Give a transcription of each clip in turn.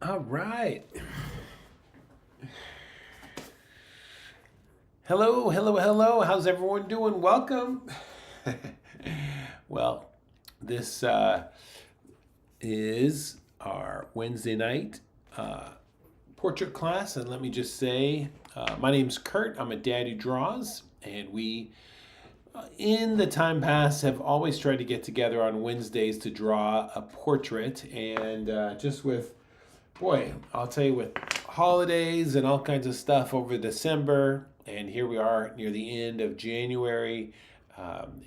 All right. Hello, hello, hello. How's everyone doing? Welcome. Well, this is our Wednesday night portrait class. And let me just say, my name's Kurt. I'm a dad who draws. And we, in the time past, have always tried to get together on Wednesdays to draw a portrait. And just with boy, I'll tell you, with holidays and all kinds of stuff over December, and here we are near the end of January,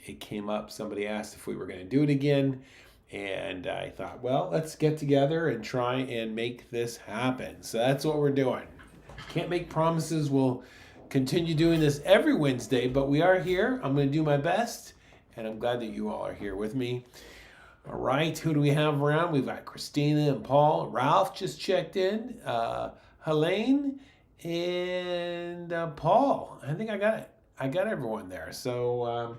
it came up, somebody asked if we were going to do it again, and I thought, well, let's get together and try and make this happen. So that's what we're doing. Can't make promises we'll continue doing this every Wednesday, but we are here. I'm going to do my best, and I'm glad that you all are here with me. All right, who do we have around? We've got Christina and Paul. Ralph just checked in. Helene and Paul. I think I got it. I got everyone there. So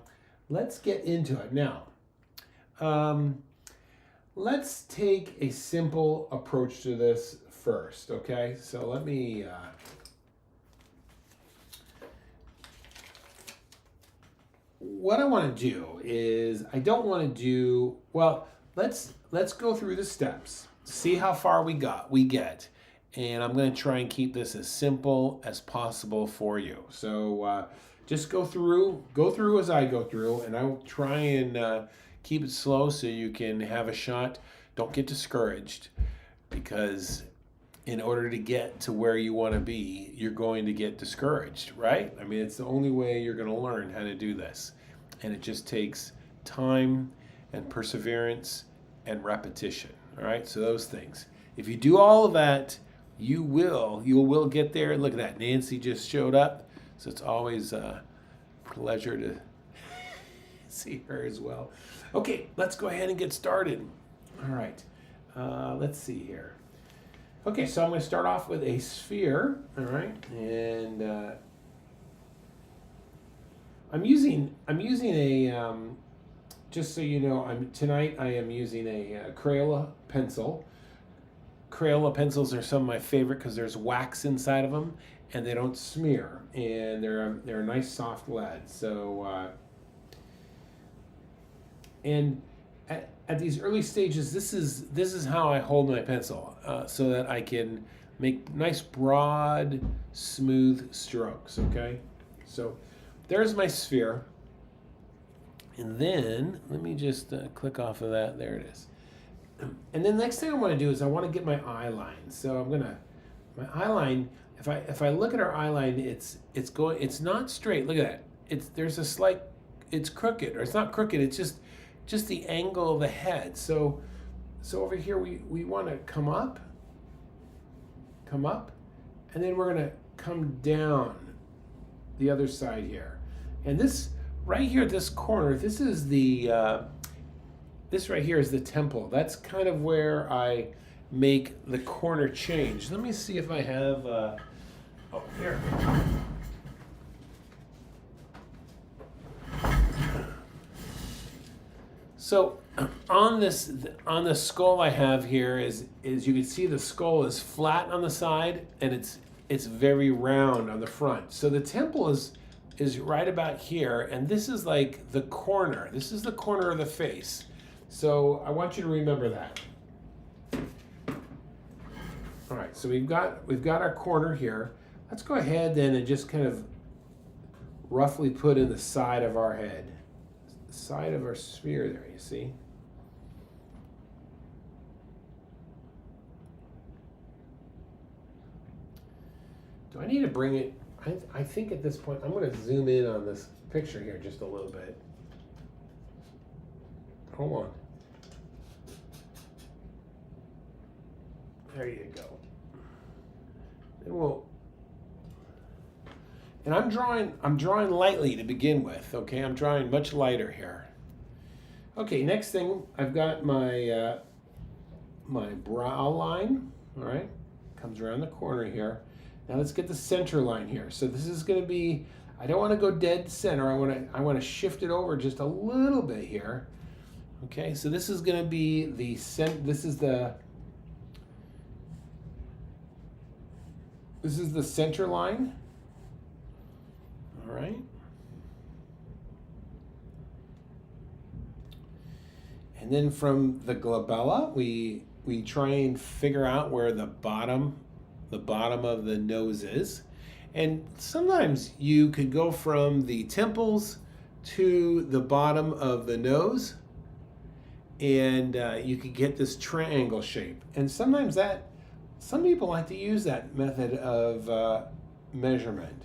let's get into it. Now, let's take a simple approach to this first, okay? So let me... what I want to do is, I don't want to do, well, let's go through the steps, see how far we get, and I'm going to try and keep this as simple as possible for you. So just go through as I go through, and I'll try and keep it slow so you can have a shot. Don't get discouraged, because in order to get to where you want to be, you're going to get discouraged, right? I mean, it's the only way you're going to learn how to do this. And it just takes time and perseverance and repetition, all right? So those things. If you do all of that, you will get there. Look at that, Nancy just showed up. So it's always a pleasure to see her as well. Okay, let's go ahead and get started. All right, let's see here. Okay, so I'm going to start off with a sphere, all right, and I'm using a just so you know, tonight I am using a Crayola pencil. Crayola pencils are some of my favorite because there's wax inside of them and they don't smear, and they're a nice soft lead. So and at these early stages, this is how I hold my pencil, so that I can make nice, broad, smooth strokes, okay? So there's my sphere. And then, let me just click off of that. There it is. And then the next thing I want to do is I want to get my eye line. So my eye line, if I look at our eye line, it's not straight. Look at that. There's a slight, it's crooked, or it's not crooked, it's just the angle of the head. So over here we want to come up, and then we're going to come down the other side here. And this right here, this corner, this is this right here is the temple. That's kind of where I make the corner change. Let me see if I have, oh, here. So on the skull I have here is you can see the skull is flat on the side, and it's very round on the front. So the temple is right about here, and this is like the corner. This is the corner of the face. So I want you to remember that. All right, so we've got our corner here. Let's go ahead then and just kind of roughly put in the side of our head. The side of our sphere there, you see? Do I need to bring it? I think at this point, I'm going to zoom in on this picture here just a little bit. Hold on. There you go. And I'm drawing lightly to begin with, okay? I'm drawing much lighter here. Okay, next thing, I've got my my brow line, all right? Comes around the corner here. Now let's get the center line here. So this is going to be, I don't want to go dead center. I want to shift it over just a little bit here. Okay, so this is going to be this is the This is the center line. All right. And then from the glabella, we try and figure out where the bottom of the nose is. And sometimes you could go from the temples to the bottom of the nose, and you could get this triangle shape. And sometimes some people like to use that method of measurement.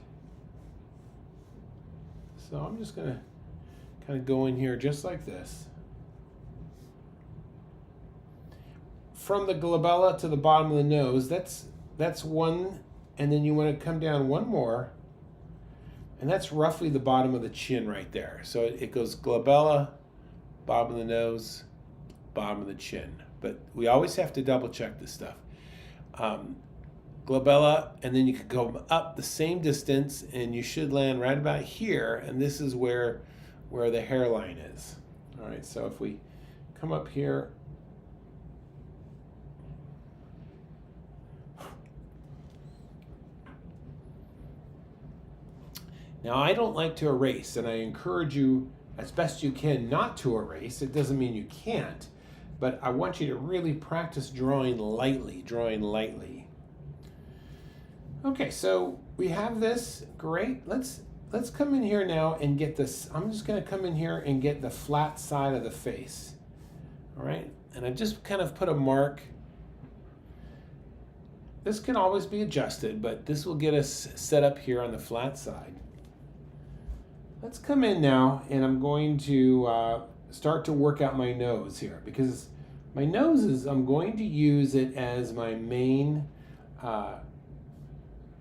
So I'm just gonna kind of go in here just like this. From the glabella to the bottom of the nose, that's one, and then you want to come down one more, and that's roughly the bottom of the chin right there. So it goes glabella, bottom of the nose, bottom of the chin. But we always have to double check this stuff. Glabella, and then you could go up the same distance, and you should land right about here, and this is where the hairline is. All right, so if we come up here, now, I don't like to erase, and I encourage you as best you can not to erase. It doesn't mean you can't, but I want you to really practice drawing lightly. Okay, so we have this. Great. Let's come in here now and get this. I'm just going to come in here and get the flat side of the face. All right, and I just kind of put a mark. This can always be adjusted, but this will get us set up here on the flat side. Let's come in now, and I'm going to start to work out my nose here, because my nose I'm going to use it as my main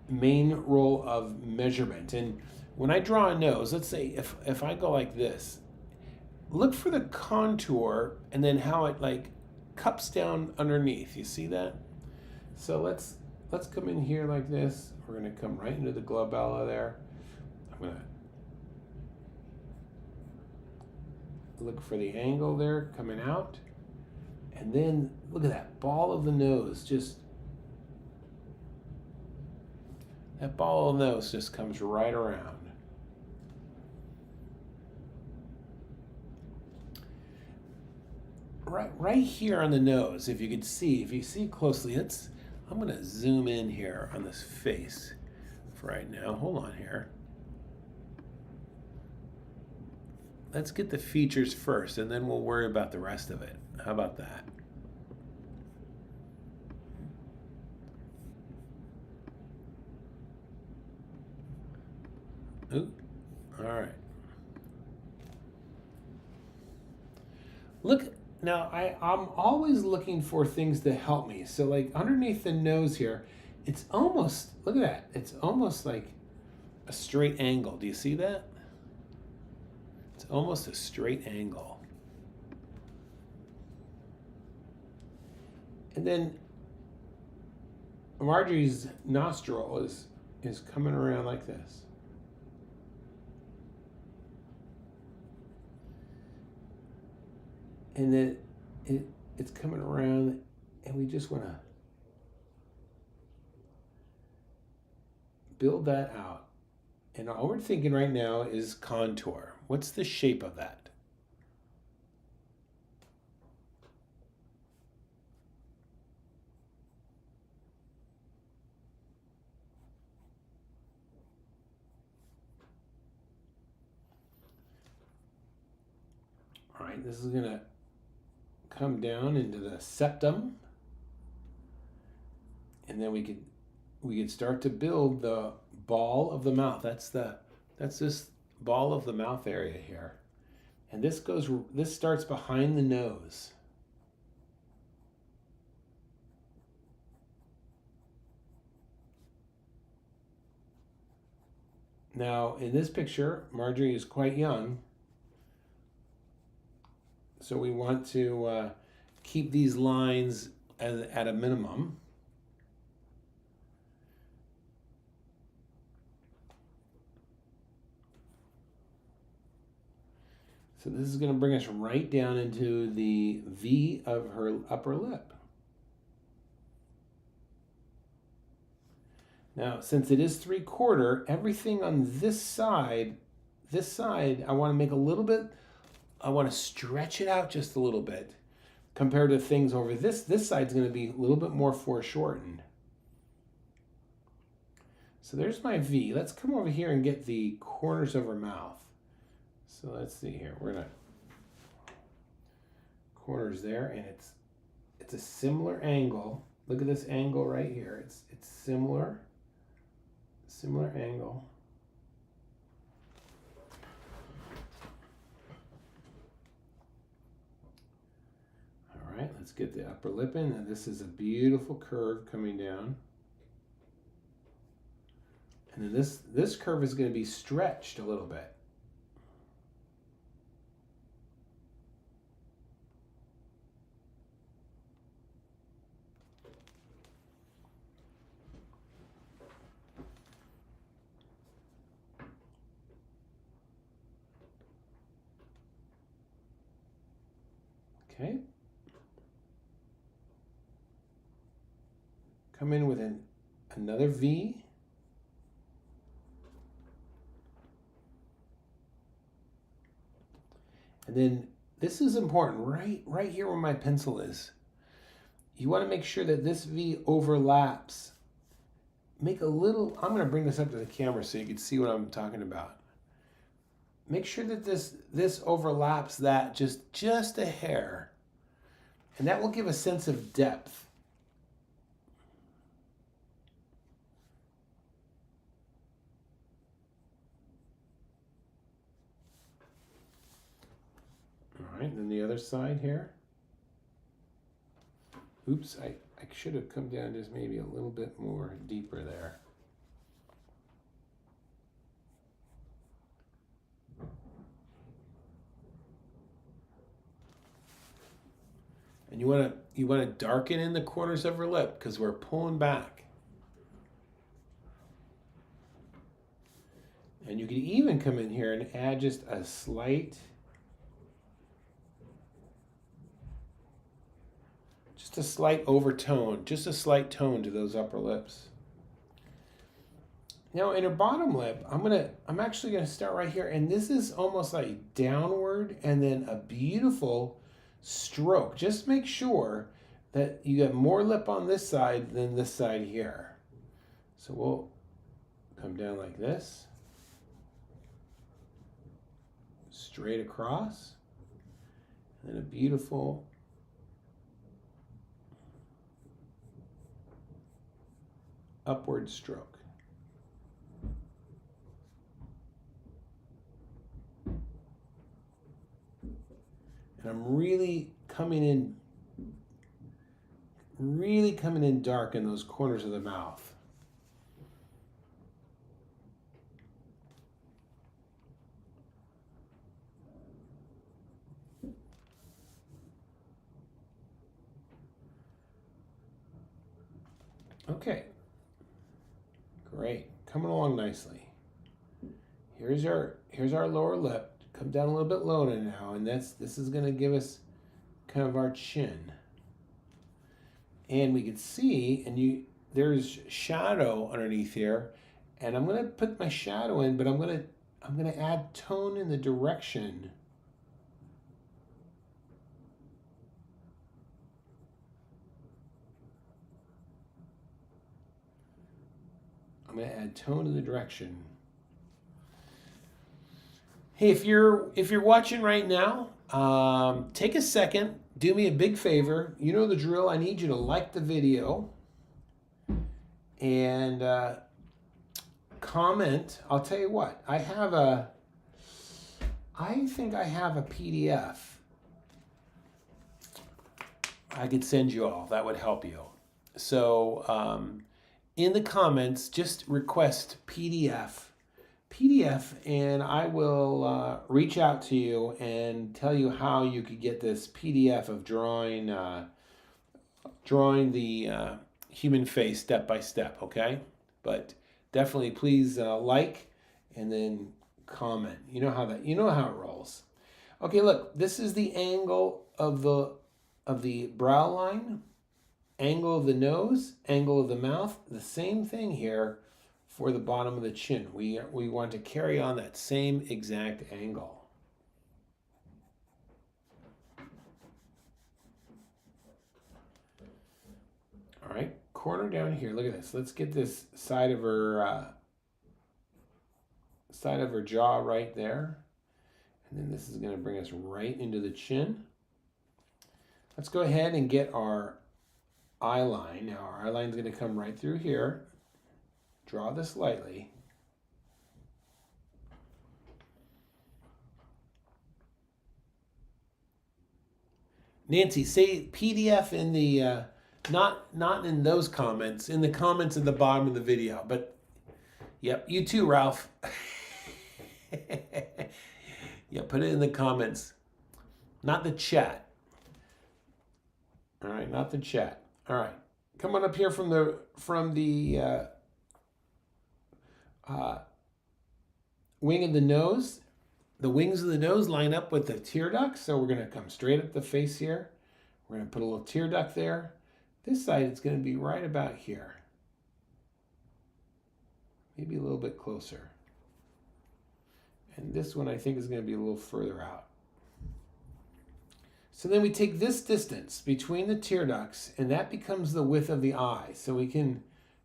role of measurement. And when I draw a nose, let's say if I go like this, look for the contour and then how it like cups down underneath. You see that? So let's come in here like this. We're going to come right into the glabella there. I'm going to look for the angle there coming out, and then look at that ball of the nose. That ball of the nose just comes right around. Right here on the nose, if you see closely, I'm going to zoom in here on this face for right now. Hold on here. Let's get the features first, and then we'll worry about the rest of it. How about that? Ooh, all right. Look, now I'm always looking for things to help me. So like underneath the nose here, it's almost, look at that. It's almost like a straight angle. Do you see that? It's almost a straight angle. And then Marjorie's nostril is coming around like this. And then it's coming around, and we just want to build that out. And all we're thinking right now is contour. What's the shape of that? All right, this is going to come down into the septum, and then we could start to build the ball of the mouth. That's this ball of the mouth area here, and this starts behind the nose. Now in this picture, Marjorie is quite young, so we want to keep these lines at a minimum. So this is going to bring us right down into the V of her upper lip. Now, since it is 3/4, everything on this side, I want to make a little bit, I want to stretch it out just a little bit compared to things over this. This side's going to be a little bit more foreshortened. So there's my V. Let's come over here and get the corners of her mouth. So let's see here. We're going to corners there, and it's a similar angle. Look at this angle right here. It's similar angle. All right, let's get the upper lip in, and this is a beautiful curve coming down. And then this curve is going to be stretched a little bit. Okay. Come in with another V. And then this is important, right here where my pencil is. You want to make sure that this V overlaps. Make a little, I'm going to bring this up to the camera so you can see what I'm talking about. Make sure that this overlaps that just a hair. And that will give a sense of depth. All right, then the other side here. Oops, I should have come down just maybe a little bit more deeper there. And you want to darken in the corners of her lip because we're pulling back. And you could even come in here and add just a slight overtone, just a slight tone to those upper lips. Now in her bottom lip, I'm actually gonna start right here, and this is almost like downward and then a beautiful stroke. Just make sure that you get more lip on this side than this side here. So we'll come down like this, straight across, and then a beautiful upward stroke. And I'm really coming in dark in those corners of the mouth. Okay. Great, coming along nicely. Here's our lower lip. Come down a little bit lower now, and this is going to give us kind of our chin. And we can see, and there's shadow underneath here, and I'm going to put my shadow in, but I'm going to add tone in the direction. I'm going to add tone in the direction. Hey, if you're watching right now, take a second, do me a big favor. You know the drill. I need you to like the video and comment. I'll tell you what. I think I have a PDF I could send you all. That would help you. So in the comments, just request PDF, and I will reach out to you and tell you how you could get this PDF of drawing the human face step by step. Okay, but definitely please like and then comment. You know how it rolls. Okay, look, this is the angle of the brow line, angle of the nose, angle of the mouth. The same thing here for the bottom of the chin. We want to carry on that same exact angle. All right, corner down here. Look at this. Let's get this side of her jaw right there. And then this is going to bring us right into the chin. Let's go ahead and get our eye line. Now our eye line is going to come right through here. Draw this lightly. Nancy, say PDF in the not in those comments, in the comments at the bottom of the video. But yep, you too, Ralph. Yeah, put it in the comments, not the chat. All right, not the chat. All right, come on up here from the wing of the nose. The wings of the nose line up with the tear duct, so we're going to come straight up the face here. We're going to put a little tear duct there. This side, it's going to be right about here. Maybe a little bit closer. And this one, I think, is going to be a little further out. So then we take this distance between the tear ducts, and that becomes the width of the eye. So we can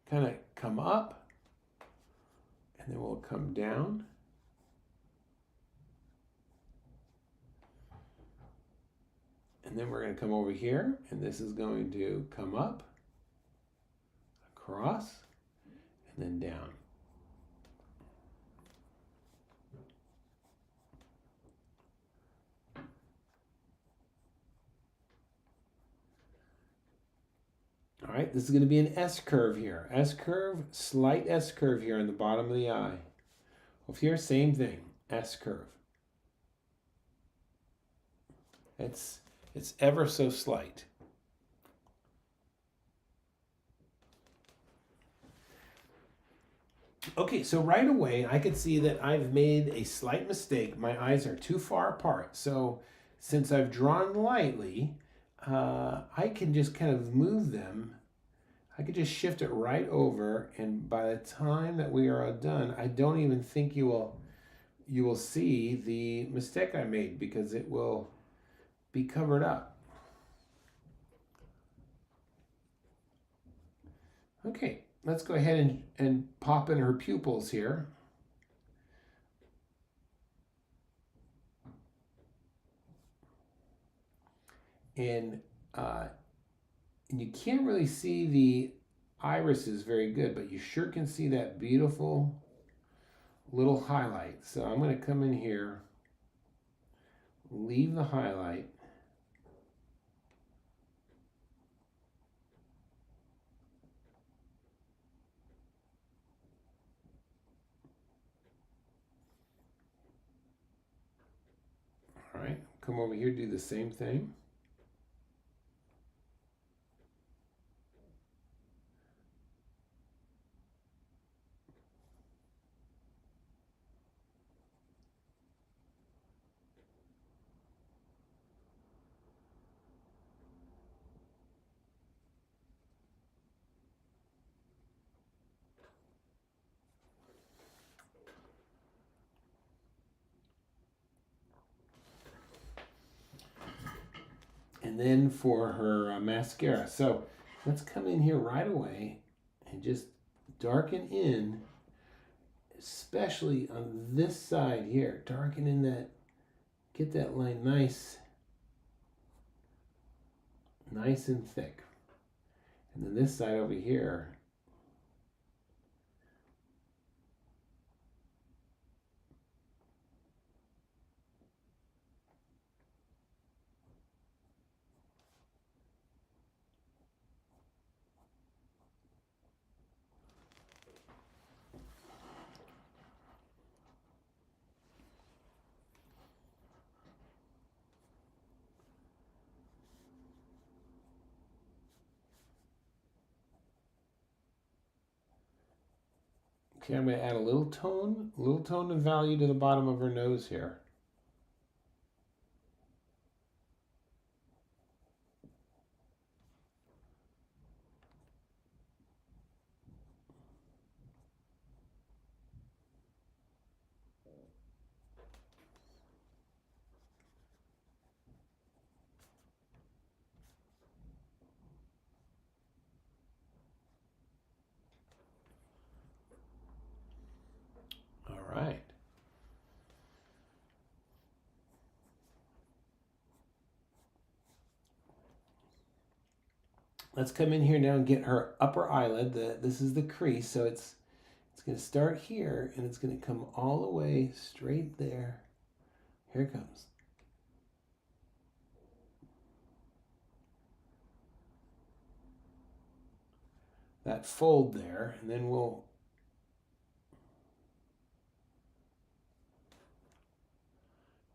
kind of come up, and then we'll come down. And then we're going to come over here, and this is going to come up, across, and then down. All right, this is going to be an S curve here. S curve, slight S curve here on the bottom of the eye. Over here, same thing, S curve. It's ever so slight. Okay, so right away I could see that I've made a slight mistake. My eyes are too far apart. So since I've drawn lightly, I can just kind of move them. I could just shift it right over, and by the time that we are done, I don't even think you will see the mistake I made, because it will be covered up. Okay, let's go ahead and pop in her pupils here. And you can't really see the irises very good, but you sure can see that beautiful little highlight. So I'm going to come in here, leave the highlight. All right, come over here, do the same thing. And then for her mascara. So let's come in here right away and just darken in, especially on this side here. Darken in that, get that line nice and thick. And then this side over here, okay, I'm going to add a little tone of value to the bottom of her nose here. let's come in here now and get her upper eyelid. This is the crease, so it's going to start here, and it's going to come all the way straight there. Here it comes. That fold there, and then we'll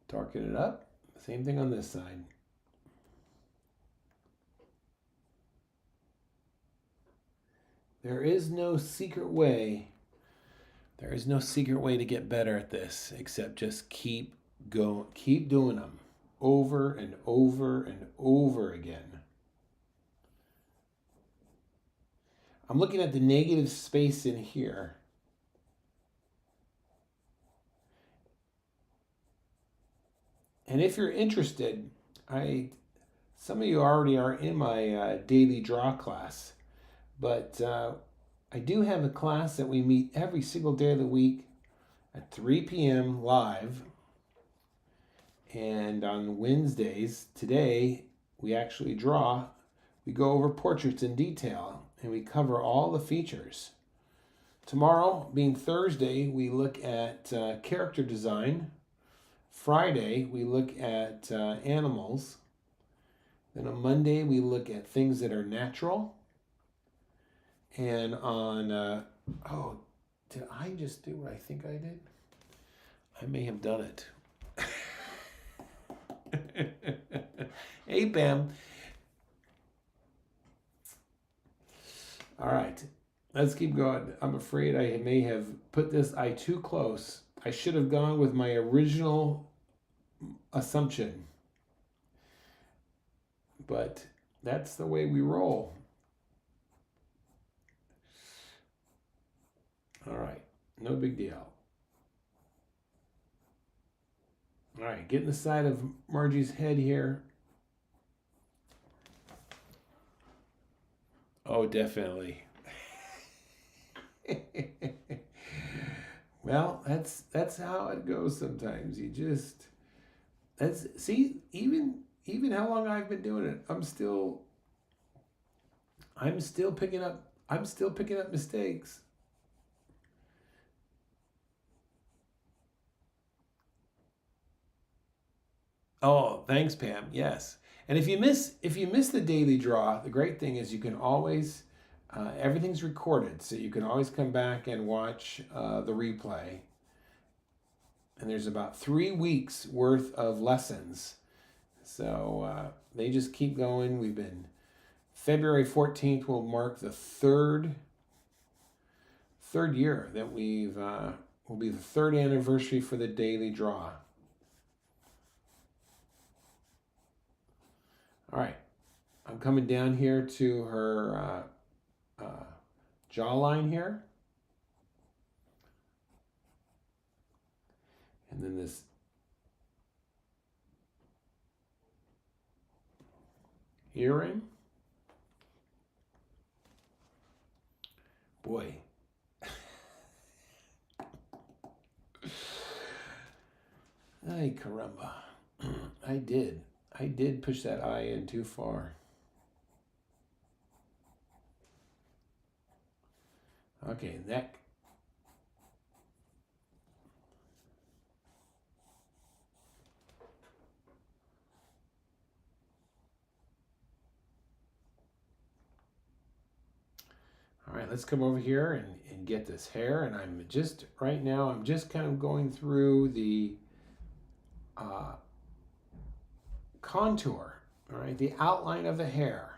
darken it up. Same thing on this side. There is no secret way. There is no secret way to get better at this except just keep doing them over and over and over again. I'm looking at the negative space in here. And if you're interested, some of you already are in my daily draw class, but I do have a class that we meet every single day of the week at 3 p.m. live. And on Wednesdays, today, we actually draw. We go over portraits in detail, and we cover all the features. Tomorrow, being Thursday, we look at character design. Friday, we look at animals. Then on Monday, we look at things that are natural. And on, did I just do what I think I did? I may have done it. Hey, Pam. All right, let's keep going. I'm afraid I may have put this eye too close. I should have gone with my original assumption. But that's the way we roll. All right, no big deal. All right, getting the side of Margie's head here. Oh, definitely. Well, that's how it goes sometimes. See, even how long I've been doing it, I'm still picking up mistakes. Oh, thanks, Pam. Yes. And if you miss the daily draw, the great thing is you can always everything's recorded, so you can always come back and watch the replay. And there's about 3 weeks worth of lessons, so they just keep going. We've been February 14th will mark the third year that will be the third anniversary for the daily draw. All right, I'm coming down here to her jawline here. And then this earring. Boy. Ay, caramba. I did push that eye in too far. Okay, neck. All right, let's come over here and get this hair. And right now, I'm just kind of going through the contour, all right, the outline of the hair.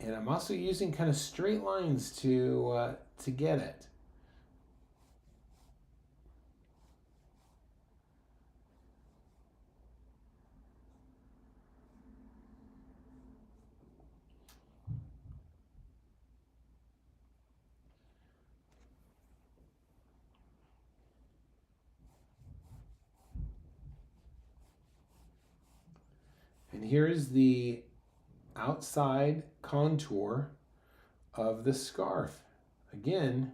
And I'm also using kind of straight lines to get it. And here is the outside contour of the scarf. Again,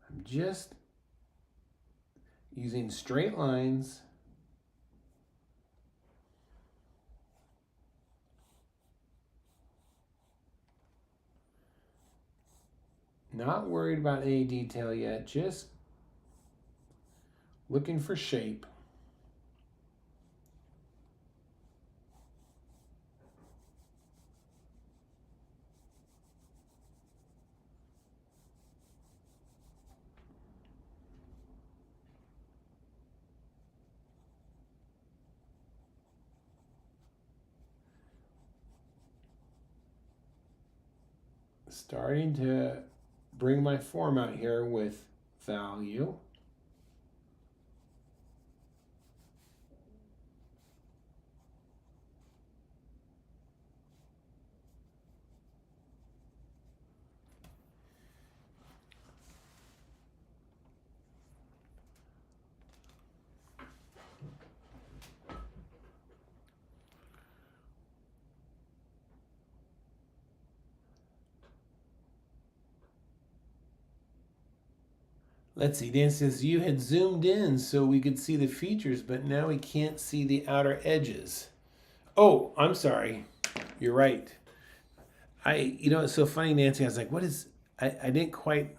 I'm just using straight lines. Not worried about any detail yet, just looking for shape. Starting to bring my form out here with value. Let's see, Dan says you had zoomed in so we could see the features, but now we can't see the outer edges. Oh, I'm sorry. You're right. It's so funny, Nancy. I was like, what is, I didn't quite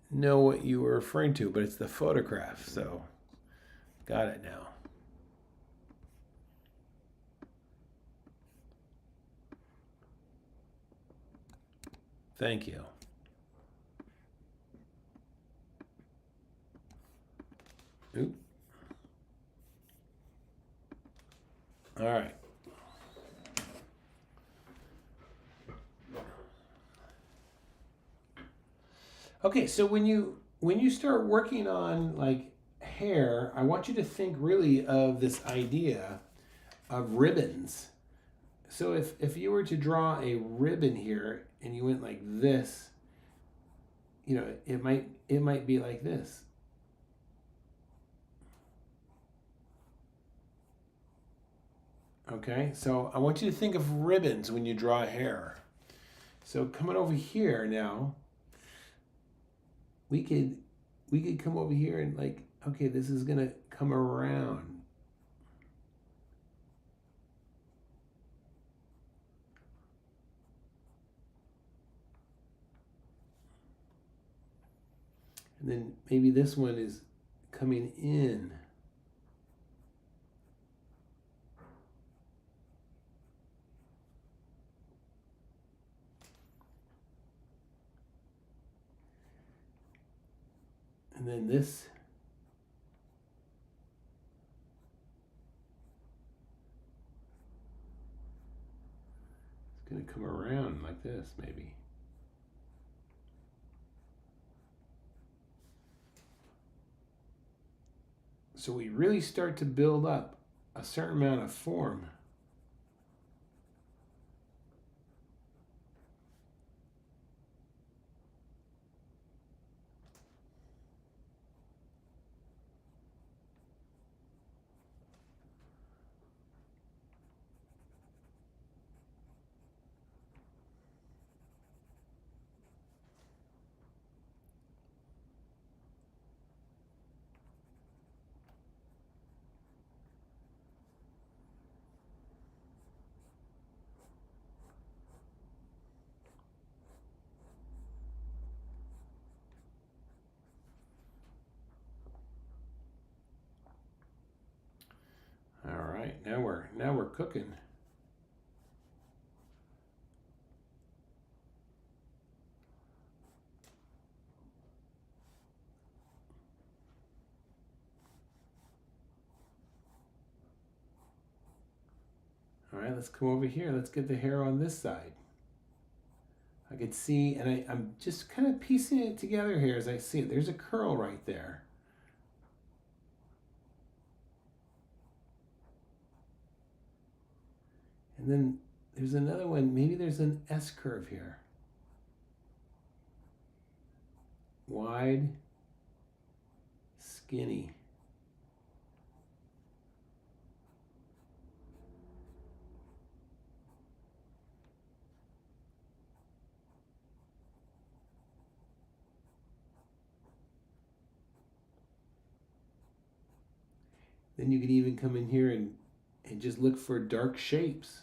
know what you were referring to, but it's the photograph. So got it now. Thank you. Oop. All right. Okay, so when you start working on like hair, I want you to think really of this idea of ribbons. So if you were to draw a ribbon here and you went like this, it might be like this. Okay, so I want you to think of ribbons when you draw hair. So coming over here now, we could come over here and like, okay, this is gonna come around. And then maybe this one is coming in. And then this is going to come around like this, maybe. So we really start to build up a certain amount of form. All right, now we're cooking. All right, let's come over here. Let's get the hair on this side. I could see, and I'm just kind of piecing it together here as I see it. There's a curl right there. And then there's another one. Maybe there's an S curve here. Wide, skinny. Then you could even come in here and just look for dark shapes.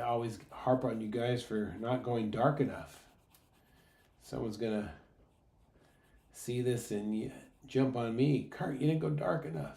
always harp on you guys for not going dark enough. Someone's gonna see this and jump on me. Kurt, you didn't go dark enough.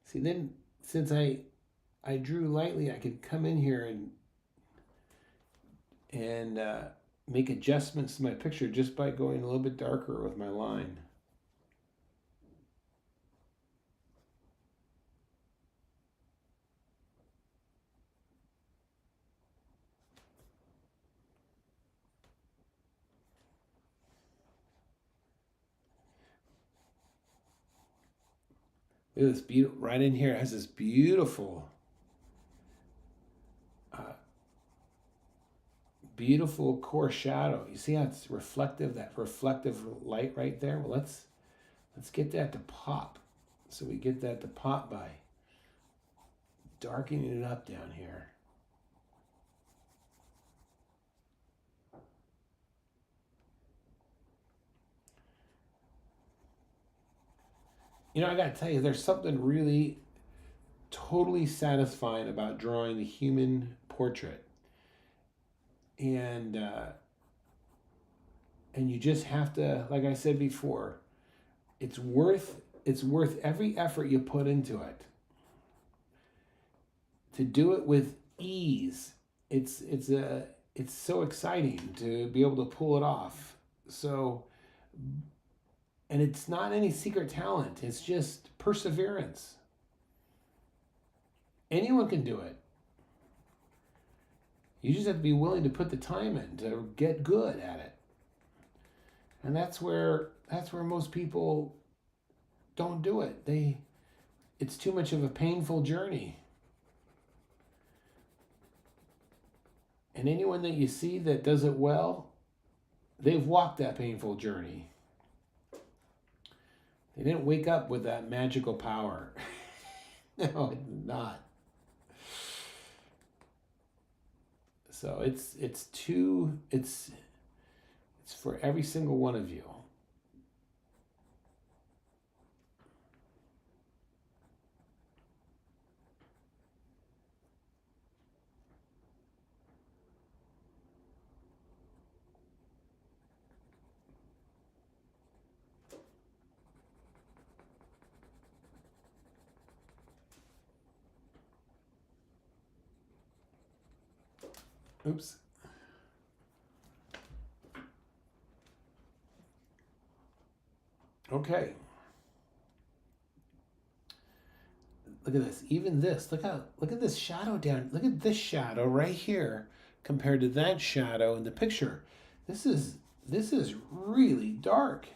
See, then since I drew lightly, I could come in here and make adjustments to my picture just by going a little bit darker with my line. Look at this beautiful, right in here, it has this beautiful, beautiful core shadow. You see how it's reflective, that reflective light right there? Well, let's get that to pop. So we get that to pop by darkening it up down here. You know, I gotta tell you, there's something really totally satisfying about drawing the human portrait. And you just have to, like I said before, it's worth every effort you put into it. To do it with ease, it's so exciting to be able to pull it off. So, and it's not any secret talent, it's just perseverance. Anyone can do it. You just have to be willing to put the time in to get good at it. And that's where most people don't do it. It's too much of a painful journey. And anyone that you see that does it well, they've walked that painful journey. They didn't wake up with that magical power. No, it's not. So it's for every single one of you. Oops. Okay. Look at this. Even this. Look at this shadow down. Look at this shadow right here compared to that shadow in the picture. This is really dark.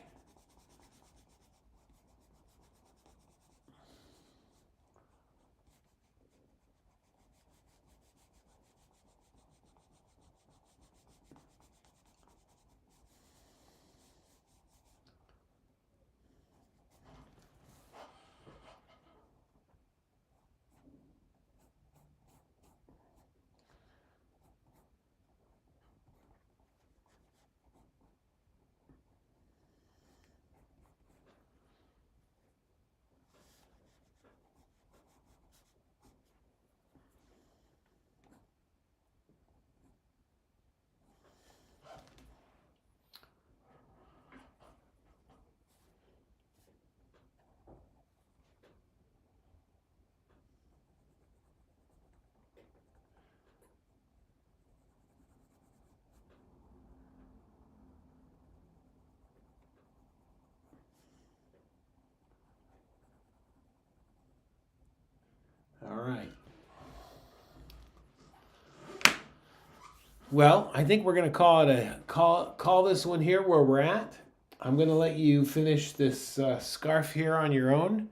Well, I think we're going to call it call this one here where we're at. I'm going to let you finish this scarf here on your own.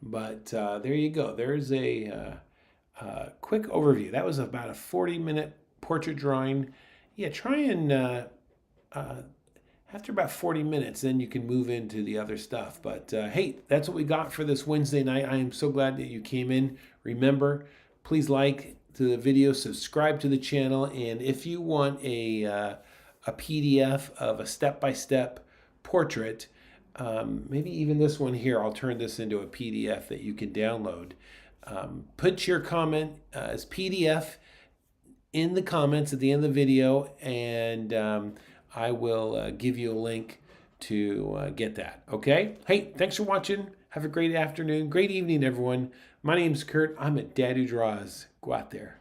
But there you go. There's a quick overview. That was about a 40-minute portrait drawing. Yeah, try and after about 40 minutes, then you can move into the other stuff. But hey, that's what we got for this Wednesday night. I am so glad that you came in. Remember, please like the video, subscribe to the channel, and if you want a PDF of a step-by-step portrait, maybe even this one here, I'll turn this into a PDF that you can download. Put your comment as PDF in the comments at the end of the video, and I will give you a link to get that. Okay? Hey, thanks for watching. Have a great afternoon, great evening, everyone. My name's Kurt. I'm a Dad Who Draws. Go out there.